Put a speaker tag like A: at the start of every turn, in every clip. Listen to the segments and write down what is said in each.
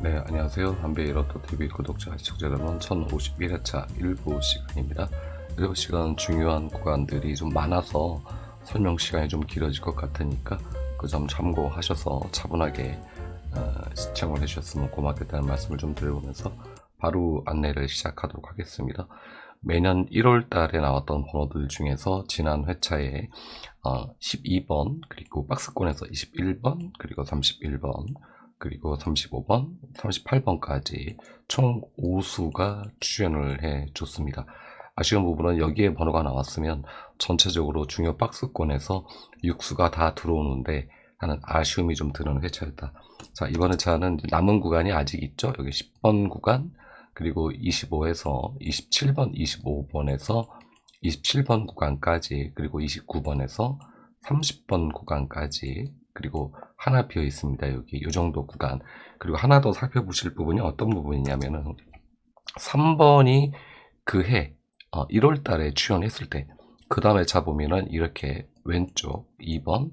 A: 네, 안녕하세요. 담배이로또TV 구독자, 시청자 여러분, 1051회차 일부 시간입니다. 일부 시간 중요한 구간들이 좀 많아서 설명 시간이 좀 길어질 것 같으니까 그 점 참고하셔서 차분하게 시청을 해주셨으면 고맙겠다는 말씀을 좀 드려보면서 바로 안내를 시작하도록 하겠습니다. 매년 1월 달에 나왔던 번호들 중에서 지난 회차에 12번, 그리고 박스권에서 21번, 그리고 31번, 그리고 35번, 38번까지 총 5수가 출연을 해 줬습니다. 아쉬운 부분은 여기에 번호가 나왔으면 전체적으로 중요 박스권에서 6수가 다 들어오는데 하는 아쉬움이 좀 드는 회차였다. 자, 이번 회차는 남은 구간이 아직 있죠. 여기 10번 구간, 그리고 25에서 27번, 25번에서 27번 구간까지, 그리고 29번에서 30번 구간까지, 그리고 하나 비어 있습니다. 여기 이 정도 구간. 그리고 하나 더 살펴보실 부분이 어떤 부분이냐면은 3번이 그해 1월 달에 출연했을 때, 그 다음에 자 보면은 이렇게 왼쪽 2번,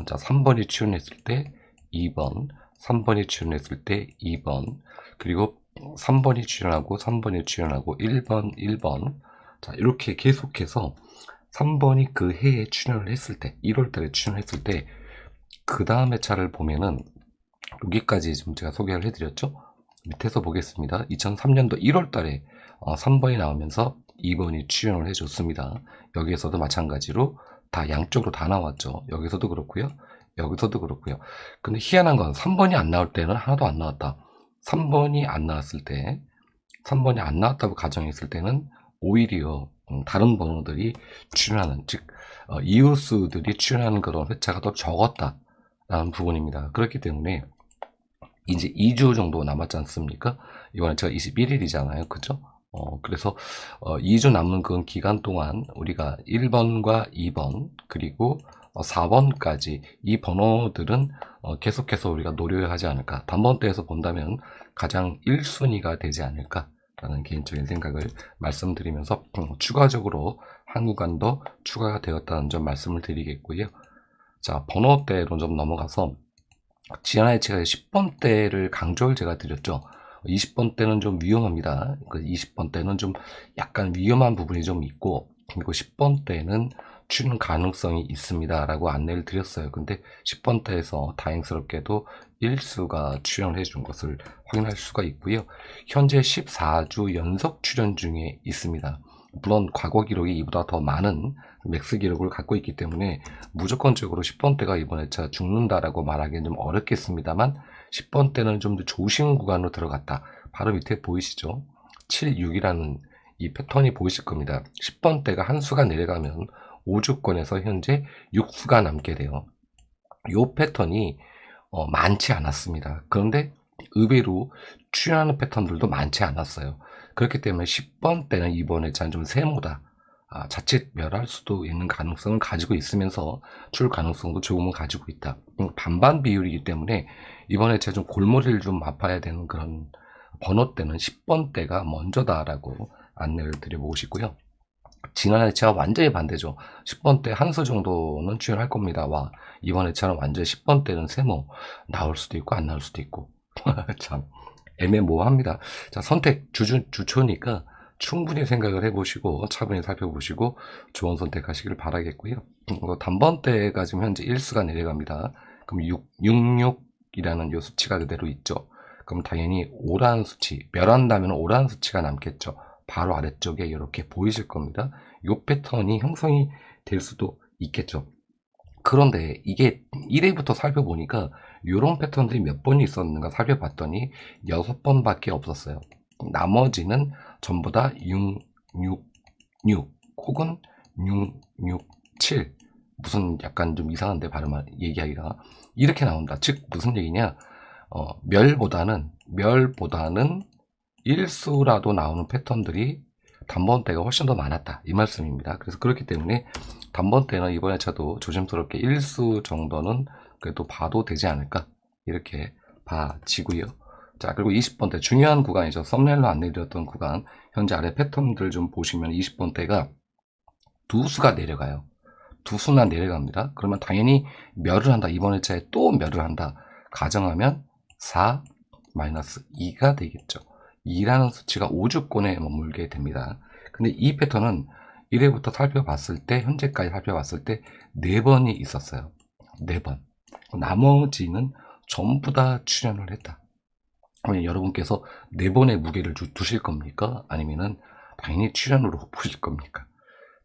A: 자 3번이 출연했을 때 2번, 3번이 출연했을 때 2번, 그리고 3번이 출연하고 3번이 출연하고 1번, 1번. 자, 이렇게 계속해서 3번이 그 해에 출연을 했을 때, 1월 달에 출연했을 때, 그 다음에 차를 보면은 여기까지 지금 제가 소개를 해드렸죠. 밑에서 보겠습니다. 2003년도 1월 달에 3번이 나오면서 2번이 출연을 해줬습니다. 여기에서도 마찬가지로 다 양쪽으로 다 나왔죠. 여기서도 그렇고요. 여기서도 그렇고요. 근데 희한한 건 3번이 안 나올 때는 하나도 안 나왔다. 3번이 안 나왔을 때, 3번이 안 나왔다고 가정했을 때는 오히려 다른 번호들이 출연하는, 즉 이웃수들이 출연하는 그런 회차가 더 적었다라는 부분입니다. 그렇기 때문에 이제 2주 정도 남았지 않습니까? 이번에 제가 21일이잖아요. 그죠? 그래서 2주 남은 그 기간 동안 우리가 1번과 2번, 그리고 4번까지 이 번호들은 계속해서 우리가 노려야 하지 않을까. 단번대에서 본다면 가장 1순위가 되지 않을까라는 개인적인 생각을 말씀드리면서 추가적으로 한 구간 더 추가가 되었다는 점 말씀을 드리겠고요. 자, 번호대로 좀 넘어가서 지난해 제가 10번대를 강조를 제가 드렸죠. 20번대는 좀 위험합니다. 그 20번대는 좀 약간 위험한 부분이 좀 있고, 그리고 10번대는 출연 가능성이 있습니다 라고 안내를 드렸어요. 근데 10번대에서 다행스럽게도 1수가 출연해 준 것을 확인할 수가 있고요. 현재 14주 연속 출연 중에 있습니다. 물론 과거 기록이 이보다 더 많은 맥스 기록을 갖고 있기 때문에 무조건적으로 10번대가 이번 회차 죽는다라고 말하기는 좀 어렵겠습니다만, 10번대는 좀 더 조심 구간으로 들어갔다. 바로 밑에 보이시죠? 7, 6이라는 이 패턴이 보이실 겁니다. 10번대가 한 수가 내려가면 5주권에서 현재 6수가 남게 돼요. 이 패턴이 많지 않았습니다. 그런데 의외로 출연하는 패턴들도 많지 않았어요. 그렇기 때문에 10번대는 이번 회차는 좀 세모다. 자칫 멸할 수도 있는 가능성을 가지고 있으면서 출 가능성도 조금은 가지고 있다. 반반 비율이기 때문에 이번 회차에 좀 골머리를 좀 아파야 되는 그런 번호대는 10번대가 먼저다라고 안내를 드려보고 싶고요. 지난 회차와 완전히 반대죠. 10번대 한 수 정도는 출연할 겁니다. 와, 이번 회차는 완전히 10번대는 세모 나올 수도 있고 안 나올 수도 있고 참 애매모호합니다. 자, 선택 주초니까 충분히 생각을 해보시고 차분히 살펴보시고 좋은 선택하시길 바라겠고요. 단번대가 지금 현재 1수가 내려갑니다. 그럼 66이라는 요 수치가 그대로 있죠. 그럼 당연히 오란 수치, 멸한다면 오란 수치가 남겠죠. 바로 아래쪽에 이렇게 보이실 겁니다. 이 패턴이 형성이 될 수도 있겠죠. 그런데 이게 1회부터 살펴보니까 이런 패턴들이 몇 번이 있었는가 살펴봤더니 6번밖에 없었어요. 나머지는 전부 다 666 혹은 667, 무슨 약간 좀 이상한데 발음 얘기하기가 이렇게 나온다. 즉 무슨 얘기냐, 멸보다는 1수라도 나오는 패턴들이 단번대가 훨씬 더 많았다, 이 말씀입니다. 그래서 그렇기 때문에 단번대는 이번 회차도 조심스럽게 1수 정도는 그래도 봐도 되지 않을까, 이렇게 봐지고요. 자, 그리고 20번대 중요한 구간이죠. 썸네일로 안내드렸던 구간, 현재 아래 패턴들 좀 보시면 20번대가 두 수가 내려가요. 두 수나 내려갑니다. 그러면 당연히 멸을 한다. 이번 회차에 또 멸을 한다 가정하면 4, 마이너스 2가 되겠죠. 2라는 수치가 5주권에 머물게 됩니다. 근데 이 패턴은 1회부터 살펴봤을 때, 현재까지 살펴봤을 때 4번이 있었어요. 4번. 나머지는 전부 다 출현을 했다. 그러면 여러분께서 4번의 무게를 두실 겁니까? 아니면은 당연히 출현으로 보실 겁니까?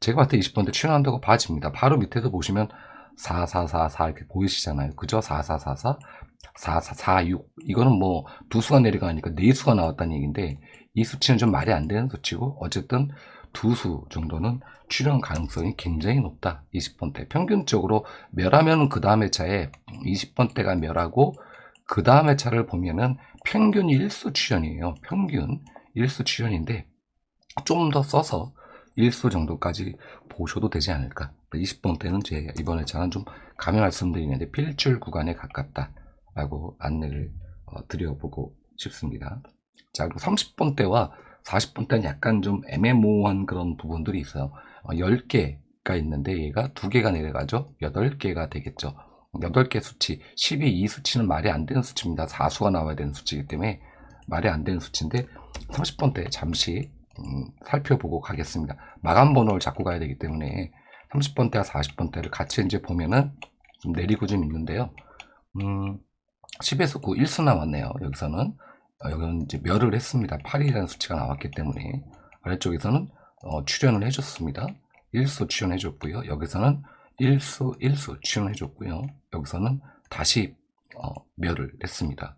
A: 제가 봤을 때 20번대 출연한다고 봐집니다. 바로 밑에서 보시면 4, 4, 4, 4 이렇게 보이시잖아요. 그죠? 4, 4, 4, 4, 4, 4, 4, 6. 이거는 뭐 두 수가 내려가니까 4수가 나왔다는 얘기인데 이 수치는 좀 말이 안 되는 수치고 어쨌든 2수 정도는 출현 가능성이 굉장히 높다. 20번대. 평균적으로 멸하면 그 다음에 차에 20번대가 멸하고 그 다음에 차를 보면은 평균 1수 출현이에요. 평균 1수 출현인데 좀 더 써서 1수 정도까지 보셔도 되지 않을까. 20번대는 제 이번에 저는 좀 감히 말씀드리는데 필출 구간에 가깝다라고 안내를 드려보고 싶습니다. 자, 그리고 30번대와 40번대는 약간 좀 애매모호한 그런 부분들이 있어요. 10개가 있는데 얘가 2개가 내려가죠. 8개가 되겠죠. 8개 수치, 12, 이 수치는 말이 안 되는 수치입니다. 4수가 나와야 되는 수치이기 때문에 말이 안 되는 수치인데 30번대 잠시 살펴보고 가겠습니다. 마감 번호를 잡고 가야 되기 때문에 30번대와 40번대를 같이 이제 보면은 좀 내리고 좀 있는데요. 10에서 9, 1수 나왔네요. 여기서는 여기는 이제 멸을 했습니다. 8이라는 수치가 나왔기 때문에 아래쪽에서는 출연을 해줬습니다. 1수 출연해줬고요. 여기서는 1수 출연해줬고요. 여기서는 다시 멸을 했습니다.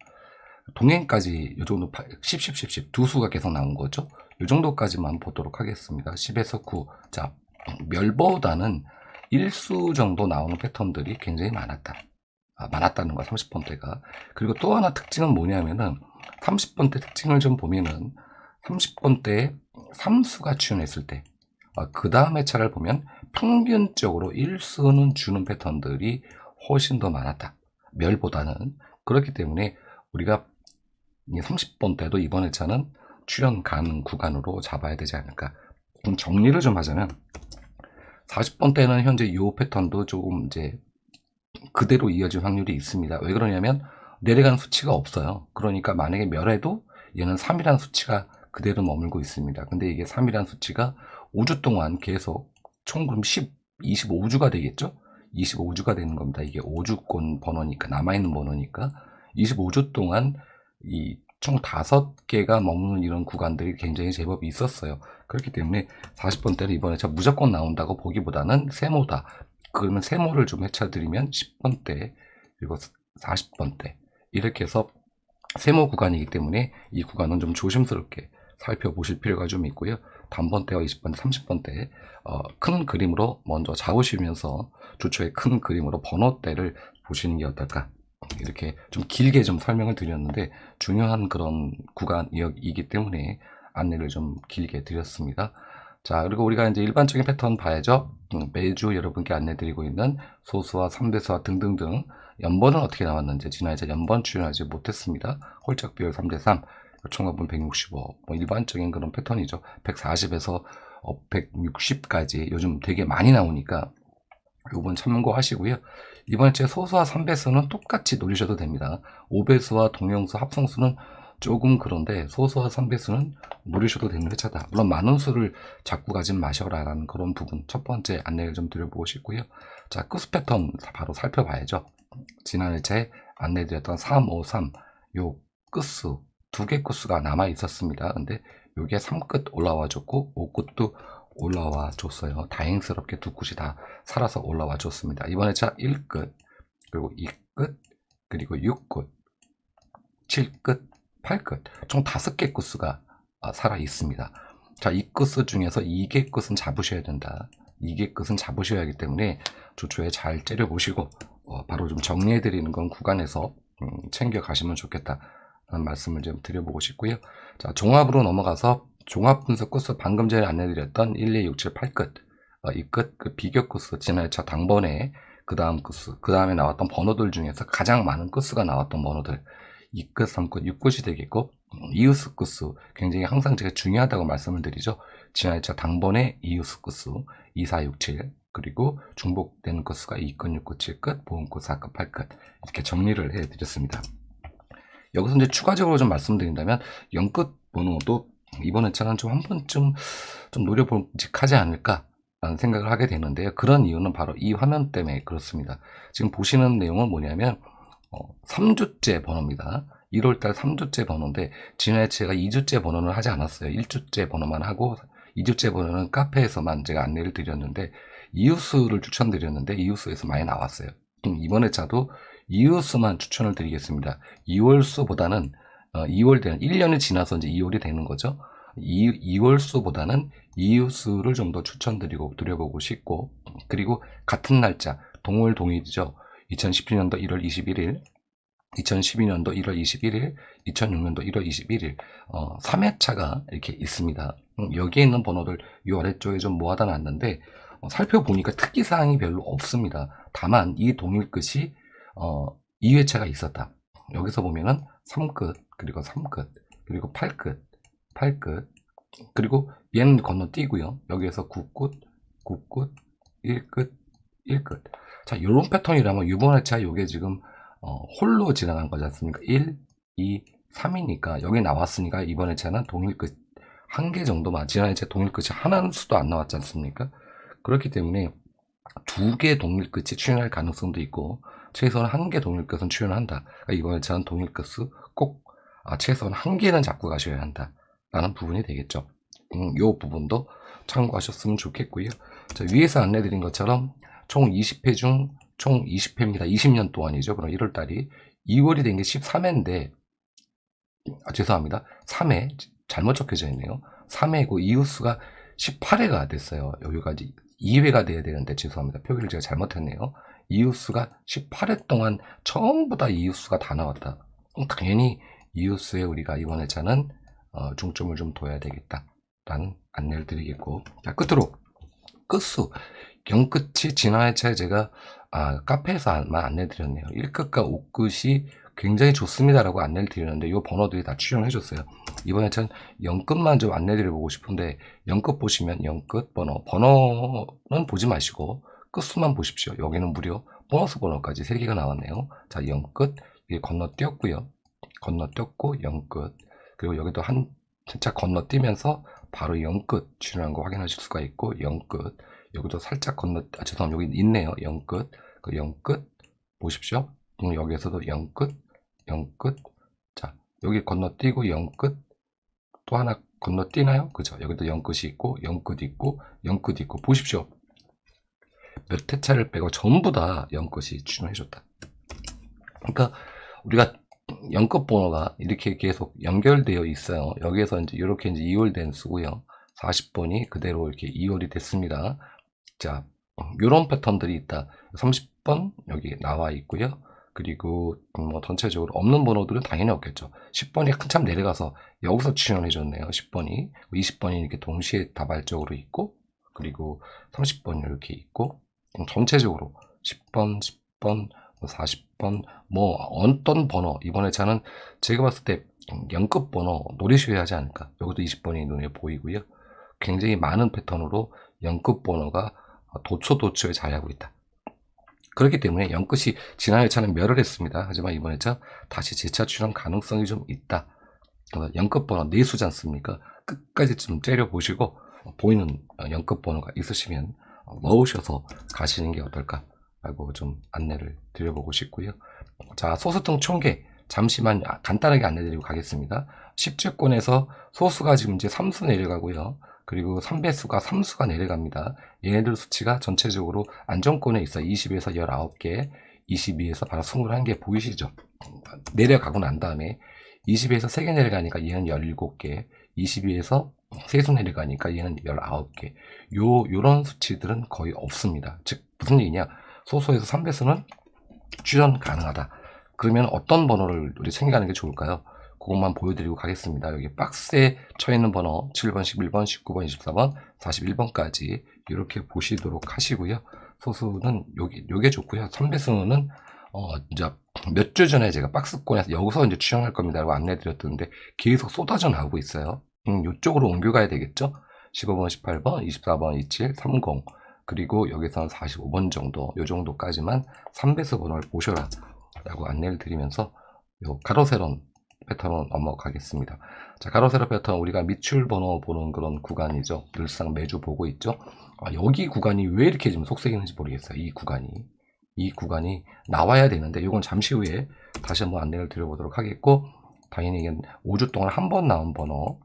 A: 동행까지 이 정도 10, 10, 10, 10 두 수가 계속 나온 거죠. 이 정도까지만 보도록 하겠습니다. 10에서 9. 자, 멸보다는 1수 정도 나오는 패턴들이 굉장히 많았다. 많았다는 거야, 30번대가. 그리고 또 하나 특징은 뭐냐면은 30번대 특징을 좀 보면은 30번대에 3수가 출현했을 때 그 다음에 차를 보면 평균적으로 1수는 주는 패턴들이 훨씬 더 많았다. 멸보다는. 그렇기 때문에 우리가 30번대도 이번 회차는 출현 가능 구간으로 잡아야 되지 않을까. 좀 정리를 좀 하자면 40번대는 현재 이 패턴도 조금 이제 그대로 이어질 확률이 있습니다. 왜 그러냐면 내려가는 수치가 없어요. 그러니까 만약에 멸해도 얘는 3이라는 수치가 그대로 머물고 있습니다. 근데 이게 3이라는 수치가 5주 동안 계속 총 그럼 25주가 되겠죠? 25주가 되는 겁니다. 이게 5주권 번호니까, 남아있는 번호니까 25주 동안 이 총 5개가 머무는 이런 구간들이 굉장히 제법 있었어요. 그렇기 때문에 40번대는 이번에 무조건 나온다고 보기보다는 세모다. 그러면 세모를 좀 해쳐드리면 10번대 그리고 40번대 이렇게 해서 세모 구간이기 때문에 이 구간은 좀 조심스럽게 살펴보실 필요가 좀 있고요. 단번대와 20번대, 30번대 큰 그림으로 먼저 잡으시면서 주초에 큰 그림으로 번호대를 보시는 게 어떨까. 이렇게 좀 길게 좀 설명을 드렸는데 중요한 그런 구간이기 때문에 안내를 좀 길게 드렸습니다. 자, 그리고 우리가 이제 일반적인 패턴 봐야죠. 매주 여러분께 안내드리고 있는 소수와 3대수와 등등등 연번은 어떻게 나왔는지 지난해에 연번 출연하지 못했습니다. 홀짝 비율 3대3, 총합은 165, 뭐 일반적인 그런 패턴이죠. 140에서 160까지 요즘 되게 많이 나오니까 요번 참고하시고요. 이번 주에 소수와 3배수는 똑같이 노리셔도 됩니다. 5배수와 동형수 합성수는 조금 그런데 소수와 3배수는 노리셔도 되는 회차다. 물론 많은 수를 잡고 가진 마셔라라는 그런 부분 첫 번째 안내를 좀 드려보고 싶고요. 자, 끝수 패턴 바로 살펴봐야죠. 지난 회차에 안내드렸던 3, 5, 3 요 끝수 2개 끝수가 남아 있었습니다. 근데 요게 3끝 올라와 줬고 5끝도 올라와 줬어요. 다행스럽게 두 끝이 다 살아서 올라와 줬습니다. 이번 회차 1끝 그리고 2끝 그리고 6끝 7끝 8끝 총 5개 끝수가 살아 있습니다. 자, 이 끝수 중에서 2개 끝은 잡으셔야 된다. 2개 끝은 잡으셔야 하기 때문에 조초에 잘 째려 보시고 바로 좀 정리해 드리는 건 구간에서 챙겨 가시면 좋겠다 라는 말씀을 좀 드려보고 싶고요. 자, 종합으로 넘어가서 종합 분석 코스 방금 전에 안내드렸던 1, 2, 6, 7, 8끝 이 끝, 그 비교 코스 지난 회차 당번에 그 다음 코스 그 다음에 나왔던 번호들 중에서 가장 많은 코스가 나왔던 번호들 2끝, 3끝, 6끝이 되겠고 이웃수 끝수 굉장히 항상 제가 중요하다고 말씀을 드리죠. 지난 회차 당번에 이웃수 끝수 2, 4, 6, 7 그리고 중복되는 끝수가 2끝, 6끝, 7끝, 보험끝, 4끝, 8끝 이렇게 정리를 해드렸습니다. 여기서 이제 추가적으로 좀 말씀드린다면 연끝 번호도 이번 회차는 좀 한 번쯤 좀 노려볼직하지 않을까라는 생각을 하게 되는데요. 그런 이유는 바로 이 화면 때문에 그렇습니다. 지금 보시는 내용은 뭐냐면 3주째 번호입니다. 1월달 3주째 번호인데 지난 회차가 2주째 번호는 하지 않았어요. 1주째 번호만 하고 2주째 번호는 카페에서만 제가 안내를 드렸는데 이웃수를 추천드렸는데 이웃수에서 많이 나왔어요. 이번 회차도 이웃수만 추천을 드리겠습니다. 2월수보다는 2월 되는 1년이 지나서 이제 2월이 되는 거죠. 2월수보다는 이웃수를 좀 더 드려보고 싶고, 그리고 같은 날짜 동월동일이죠. 2017년도 1월 21일, 2012년도 1월 21일, 2006년도 1월 21일 3회차가 이렇게 있습니다. 여기에 있는 번호들 이 아래쪽에 좀 모아다 놨는데 살펴보니까 특이사항이 별로 없습니다. 다만 이 동일끝이 2회차가 있었다. 여기서 보면은 3끝, 그리고 3끝, 그리고 8끝, 8끝, 그리고 얘는 건너뛰고요. 여기에서 9끝, 9끝, 1끝, 1끝. 자, 요런 패턴이라면 이번 회차 요게 지금 홀로 지나간 거지 않습니까? 1, 2, 3이니까 여기 나왔으니까 이번 회차는 동일끝 한 개 정도만, 지난 회차 동일끝이 하나는 수도 안 나왔지 않습니까? 그렇기 때문에 두 개 동일끝이 출현할 가능성도 있고 최소한 한 개 동일끝은 출현한다. 그러니까 이번 회차는 동일끝수 꼭 최소한 한 개는 잡고 가셔야 한다 라는 부분이 되겠죠. 요 부분도 참고하셨으면 좋겠고요. 자, 위에서 안내드린 것처럼 총 20회 중 총 20회입니다. 20년 동안이죠. 그럼 1월달이 2월이 된 게 13회인데 죄송합니다. 3회 잘못 적혀져 있네요. 3회고 이웃수가 18회가 됐어요. 여기가 이제 2회가 돼야 되는데 죄송합니다. 표기를 제가 잘못했네요. 이웃수가 18회 동안 전부 다 이웃수가 다 나왔다. 당연히 이웃수에 우리가 이번 회차는 중점을 좀 둬야 되겠다라는 안내를 드리겠고, 자, 끝으로 끝수 경끝이 지난 회차에 제가 카페에서만 안내 드렸네요. 1끝과 5끝이 굉장히 좋습니다라고 안내를 드렸는데 이 번호들이 다 출연해 줬어요. 이번 회차는 0끝만 좀 안내 드려보고 싶은데 0끝 보시면 0끝 번호는 보지 마시고 끝수만 보십시오. 여기는 무려 보너스 번호까지 3개가 나왔네요. 자, 0끝 이게 건너뛰었고요. 건너뛰었고 0끝, 그리고 여기도 한 진짜 건너뛰면서 바로 0끝 출연한 거 확인하실 수가 있고 0끝, 여기도 살짝 죄송합니다. 여기 있네요. 0끝, 그 0끝 보십시오. 여기에서도 0끝, 0끝. 자, 여기 건너뛰고 0끝, 또 하나 건너뛰나요? 그죠? 여기도 0끝이 있고 0끝 있고 0끝 있고 보십시오. 몇 회차를 빼고 전부 다 0끝이 출연해줬다. 그러니까 우리가 0끝 번호가 이렇게 계속 연결되어 있어요. 여기에서 이제 이렇게 이제 2월 된 수고요. 40번이 그대로 이렇게 2월이 됐습니다. 자, 요런 패턴들이 있다. 30번 여기 나와 있고요. 그리고 뭐 전체적으로 없는 번호들은 당연히 없겠죠. 10번이 한참 내려가서 여기서 출연해 줬네요. 10번이 20번이 이렇게 동시에 다발적으로 있고, 그리고 30번이 이렇게 있고, 전체적으로 10번, 10번, 40번 뭐 어떤 번호 이번 회차는 제가 봤을 때 0끝 번호 노리셔야 하지 않을까. 여기도 20번이 눈에 보이고요. 굉장히 많은 패턴으로 0끝 번호가 도초도초에 자리하고 있다. 그렇기 때문에 0끝이 지난 회차는 멸을 했습니다. 하지만 이번 회차 다시 재차 출현 가능성이 좀 있다. 0끝 번호 4수지 않습니까? 끝까지 좀 째려보시고 보이는 0끝 번호가 있으시면 넣으셔서 가시는 게 어떨까 라고 좀 안내를 드려보고 싶고요. 자, 소수등 총계 잠시만 간단하게 안내드리고 가겠습니다. 10주권에서 소수가 지금 이제 3수 내려가고요. 그리고 3배수가 3수가 내려갑니다. 얘네들 수치가 전체적으로 안정권에 있어 20에서 19개, 22에서 바로 21개 보이시죠? 내려가고 난 다음에 20에서 3개 내려가니까 얘는 17개, 22에서 3수 내려가니까 얘는 19개. 요런 수치들은 거의 없습니다. 즉, 무슨 얘기냐? 소수에서 3배수는 출연 가능하다. 그러면 어떤 번호를 우리 챙겨가는 게 좋을까요? 그것만 보여드리고 가겠습니다. 여기 박스에 쳐있는 번호 7번, 11번, 19번, 24번, 41번까지 이렇게 보시도록 하시고요. 소수는 요게 좋고요. 3배수는 이제 몇 주 전에 제가 박스권에서 여기서 이제 출연할 겁니다 라고 안내 드렸던데 계속 쏟아져 나오고 있어요. 요쪽으로 옮겨가야 되겠죠? 15번, 18번, 24번, 27, 30 그리고 여기서는 45번 정도, 요 정도까지만 3배수 번호를 보셔라 라고 안내를 드리면서 요 가로 세로는 패턴으로 넘어가겠습니다. 자, 가로 세로 패턴 우리가 밑줄 번호 보는 그런 구간이죠. 늘상 매주 보고 있죠. 여기 구간이 왜 이렇게 지금 속색이는지 모르겠어요. 이 구간이 나와야 되는데 이건 잠시 후에 다시 한번 안내를 드려보도록 하겠고, 당연히 이게 5주 동안 한 번 나온 번호,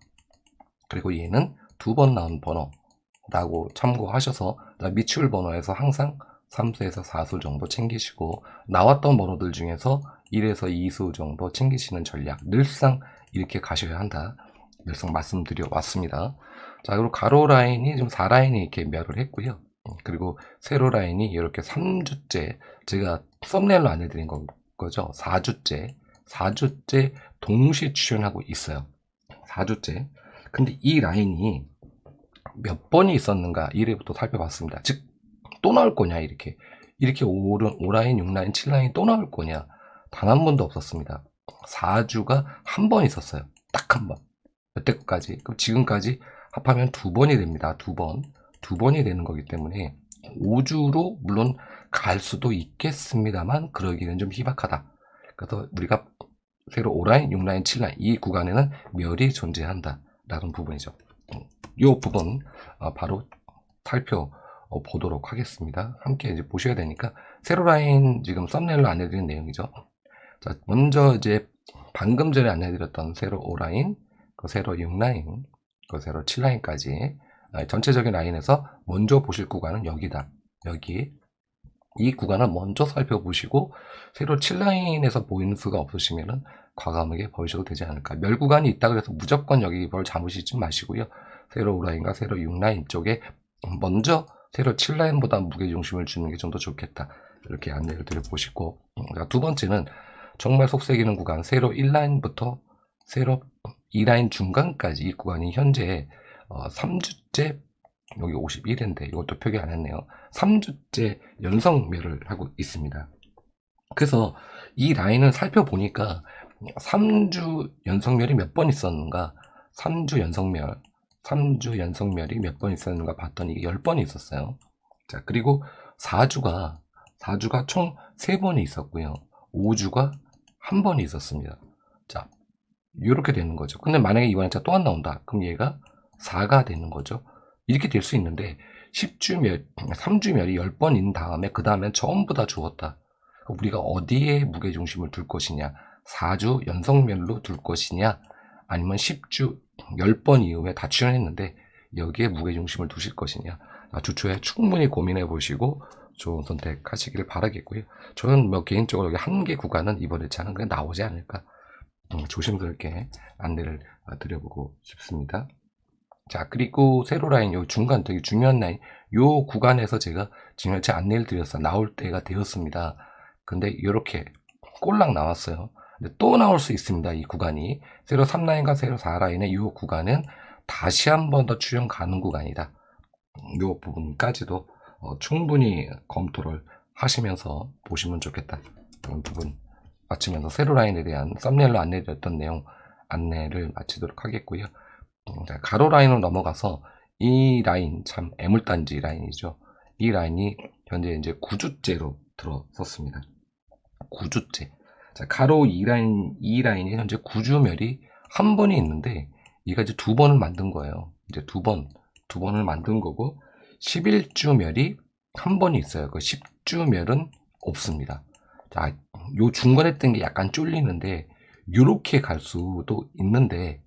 A: 그리고 얘는 2번 나온 번호라고 참고하셔서 밑줄 번호에서 항상 3수에서 4수 정도 챙기시고, 나왔던 번호들 중에서 1에서 2수 정도 챙기시는 전략, 늘상 이렇게 가셔야 한다, 늘상 말씀드려 왔습니다. 자, 그리고 가로 라인이 지금 4라인이 이렇게 멸을 했고요. 그리고 세로 라인이 이렇게 3주째, 제가 썸네일로 안내드린 거죠. 4주째 동시 출현하고 있어요. 4주째. 근데 이 라인이 몇 번이 있었는가 1회부터 살펴봤습니다. 즉, 또 나올 거냐, 이렇게 5라인, 6라인, 7라인 또 나올 거냐, 단 한 번도 없었습니다. 4주가 한 번 있었어요. 딱 한 번. 여태까지. 그럼 지금까지 합하면 2번이 됩니다. 2번이 되는 거기 때문에 5주로 물론 갈 수도 있겠습니다만 그러기는 좀 희박하다. 그래서 우리가 세로 5라인, 6라인, 7라인 이 구간에는 멸이 존재한다 라는 부분이죠. 이 부분 바로 살펴보도록 하겠습니다. 함께 이제 보셔야 되니까. 세로 라인 지금 썸네일로 안내드린 내용이죠. 자, 먼저 이제 방금 전에 안내드렸던 세로 5라인, 그 세로 6라인, 그 세로 7라인까지 전체적인 라인에서 먼저 보실 구간은 여기다. 여기. 이 구간을 먼저 살펴보시고, 세로 7라인에서 보이는 수가 없으시면은 과감하게 버리셔도 되지 않을까. 멸 구간이 있다 그래서 무조건 여기 벌 잡으시지 마시고요. 세로 5라인과 세로 6라인 쪽에 먼저 세로 7라인보다 무게중심을 주는 게 좀 더 좋겠다. 이렇게 안내를 드려보시고, 두 번째는 정말 속색이는 구간, 세로 1라인부터 세로 2라인 중간까지 이 구간이 현재 3주째, 여기 51회인데 이것도 표기 안 했네요. 3주째 연성멸을 하고 있습니다. 그래서 이 라인을 살펴보니까 3주 연성멸이 몇 번 있었는가, 3주 연성멸이 몇 번 있었는가 봤더니 이게 10번이 있었어요. 자, 그리고 4주가 총 3번이 있었고요. 5주가 1번이 있었습니다. 자, 이렇게 되는 거죠. 근데 만약에 이번에 또 안 나온다. 그럼 얘가 4가 되는 거죠. 이렇게 될 수 있는데 3주멸이 10번인 다음에 그 다음엔 전부 다 죽었다. 우리가 어디에 무게중심을 둘 것이냐, 4주 연성멸로 둘 것이냐, 아니면 10주 10번 이후에 다 출연했는데 여기에 무게중심을 두실 것이냐, 주초에 충분히 고민해 보시고 좋은 선택하시기를 바라겠고요. 저는 개인적으로 여기 한 개 구간은 이번 회차는 그냥 나오지 않을까, 조심스럽게 안내를 드려보고 싶습니다. 자, 그리고 세로 라인, 요 중간 되게 중요한 라인, 요 구간에서 제가 지금 회차 안내를 드렸어요. 나올 때가 되었습니다. 근데 이렇게 꼴랑 나왔어요. 근데 또 나올 수 있습니다. 이 구간이 세로 3라인과 세로 4라인의 이 구간은 다시 한 번 더 출현 가능 구간이다. 이 부분까지도 충분히 검토를 하시면서 보시면 좋겠다. 이런 부분 마치면서 세로 라인에 대한 썸네일로 안내드렸던 내용 안내를 마치도록 하겠고요. 자, 가로 라인으로 넘어가서 이 라인 참 애물단지 라인이죠. 이 라인이 현재 이제 9주째로 들어섰습니다. 9주째. 자, 가로 이 라인이 현재 9주멸이 한 번이 있는데 얘가 이제 2번을 만든 거예요. 이제 2번을 만든 거고, 11주멸이 한 번이 있어요. 그 10주멸은 없습니다. 자, 요 중간에 뜬 게 약간 쫄리는데 요렇게 갈 수도 있는데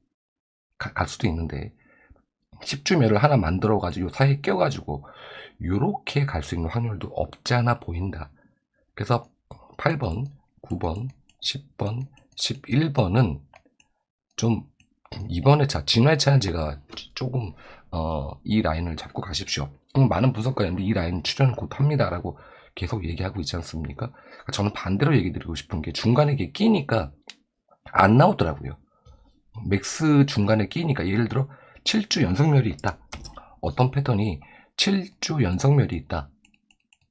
A: 10주멸을 하나 만들어 가지고 요 사이에 껴 가지고 요렇게 갈 수 있는 확률도 없지 않아 보인다. 그래서 8번, 9번, 10번, 11번은 좀 이번 회차, 지난 회차는 제가 조금 이 라인을 잡고 가십시오. 많은 분석가님들이 이 라인 출연 곧 합니다 라고 계속 얘기하고 있지 않습니까? 저는 반대로 얘기 드리고 싶은 게, 중간에 이게 끼니까 안 나오더라고요. 맥스 중간에 끼니까, 예를 들어 7주 연성멸이 있다. 어떤 패턴이 7주 연성멸이 있다.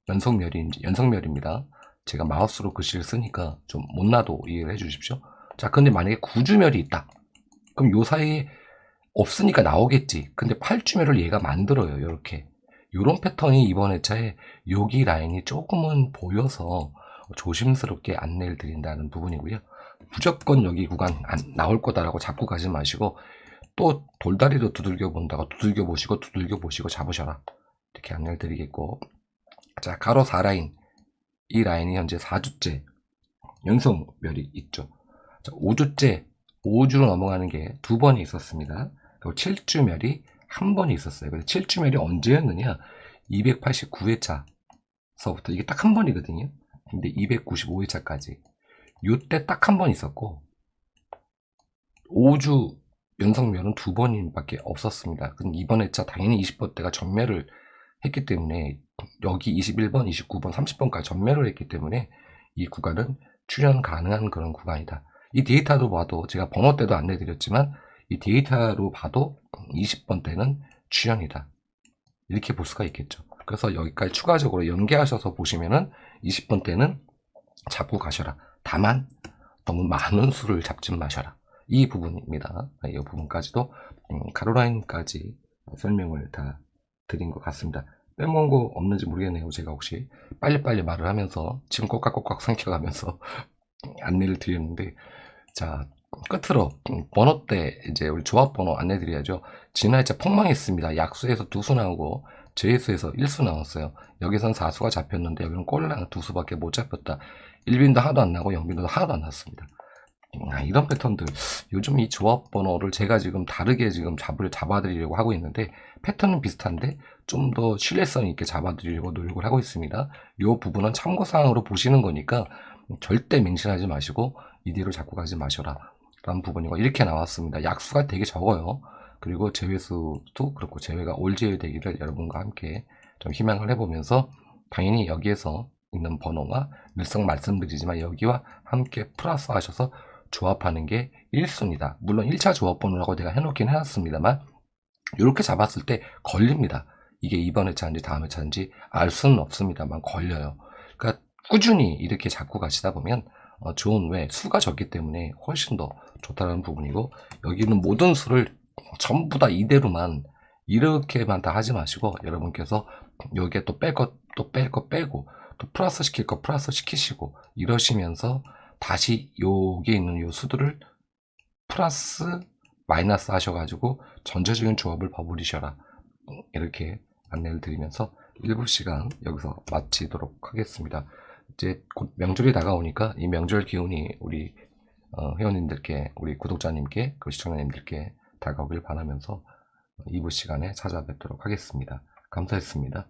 A: 연성멸입니다. 제가 마우스로 글씨를 쓰니까 좀 못나도 이해를 해주십시오. 자, 근데 만약에 9주멸이 있다. 그럼 요 사이에 없으니까 나오겠지. 근데 8주멸을 얘가 만들어요. 이렇게. 요런 패턴이 이번 회차에 여기 라인이 조금은 보여서 조심스럽게 안내를 드린다는 부분이고요. 무조건 여기 구간 안 나올 거다라고 잡고 가지 마시고 또 돌다리로 두들겨 본다고 두들겨 보시고 잡으셔라. 이렇게 안내를 드리겠고, 자, 가로 4라인. 이 라인이 현재 4주째 연속멸이 있죠. 자, 5주째 5주로 넘어가는 게 2번이 있었습니다. 그리고 7주멸이 1번이 있었어요. 그래서 7주멸이 언제였느냐? 289회차서부터 이게 딱 한 번이거든요. 근데 295회차까지 요때 딱 한 번 있었고 5주 연속멸은 2번밖에 없었습니다. 그럼 이번 회차 당연히 20번대가 전멸을 했기 때문에 여기 21번, 29번, 30번까지 전멸을 했기 때문에 이 구간은 출현 가능한 그런 구간이다. 이 데이터로 봐도 제가 번호 때도 안내드렸지만 이 데이터로 봐도 20번 때는 출현이다. 이렇게 볼 수가 있겠죠. 그래서 여기까지 추가적으로 연계하셔서 보시면은 20번 때는 잡고 가셔라. 다만 너무 많은 수를 잡지 마셔라. 이 부분입니다. 이 부분까지도 가로라인까지 설명을 다 드린 것 같습니다. 빼먹은 거 없는지 모르겠네요. 제가 혹시 빨리빨리 말을 하면서 지금 꼭깍꼭깍 삼켜가면서 안내를 드렸는데, 자, 끝으로 번호 때 이제 우리 조합 번호 안내 드려야죠. 지난 회차 폭망했습니다. 약수에서 2수 나오고 제수에서 1수 나왔어요. 여기선 4수가 잡혔는데 여기는 꼴랑 2수밖에 못 잡혔다. 1빈도 하나도 안 나고 0빈도 하나도 안 났습니다. 이런 패턴들, 요즘 이 조합 번호를 제가 지금 다르게 지금 잡아드리려고 하고 있는데 패턴은 비슷한데 좀 더 신뢰성 있게 잡아드리려고 노력을 하고 있습니다. 이 부분은 참고사항으로 보시는 거니까 절대 맹신하지 마시고 이대로 잡고 가지 마셔라 라는 부분이고, 이렇게 나왔습니다. 약수가 되게 적어요. 그리고 제외수도 그렇고 제외가 올 제외 되기를 여러분과 함께 좀 희망을 해보면서, 당연히 여기에서 있는 번호와 늘상 말씀드리지만 여기와 함께 플러스 하셔서 조합하는 게 1순위다. 물론 1차 조합 번호라고 내가 해놓긴 해놨습니다만 이렇게 잡았을 때 걸립니다. 이게 이번 회차인지 다음 회차인지 알 수는 없습니다만 걸려요. 그러니까 꾸준히 이렇게 잡고 가시다 보면 좋은, 왜 수가 적기 때문에 훨씬 더 좋다는 부분이고, 여기는 모든 수를 전부 다 이대로만 이렇게만 다 하지 마시고 여러분께서 여기에 또 뺄 것 또 뺄 거 빼고 또 플러스 시킬 거 플러스 시키시고 이러시면서 다시 여기에 있는 요 수들을 플러스 마이너스 하셔가지고 전체적인 조합을 버무리셔라. 이렇게 안내를 드리면서 1부 시간 여기서 마치도록 하겠습니다. 이제 곧 명절이 다가오니까 이 명절 기운이 우리 회원님들께, 우리 구독자님께, 그 시청자님들께 다가오길 바라면서 2부 시간에 찾아뵙도록 하겠습니다. 감사했습니다.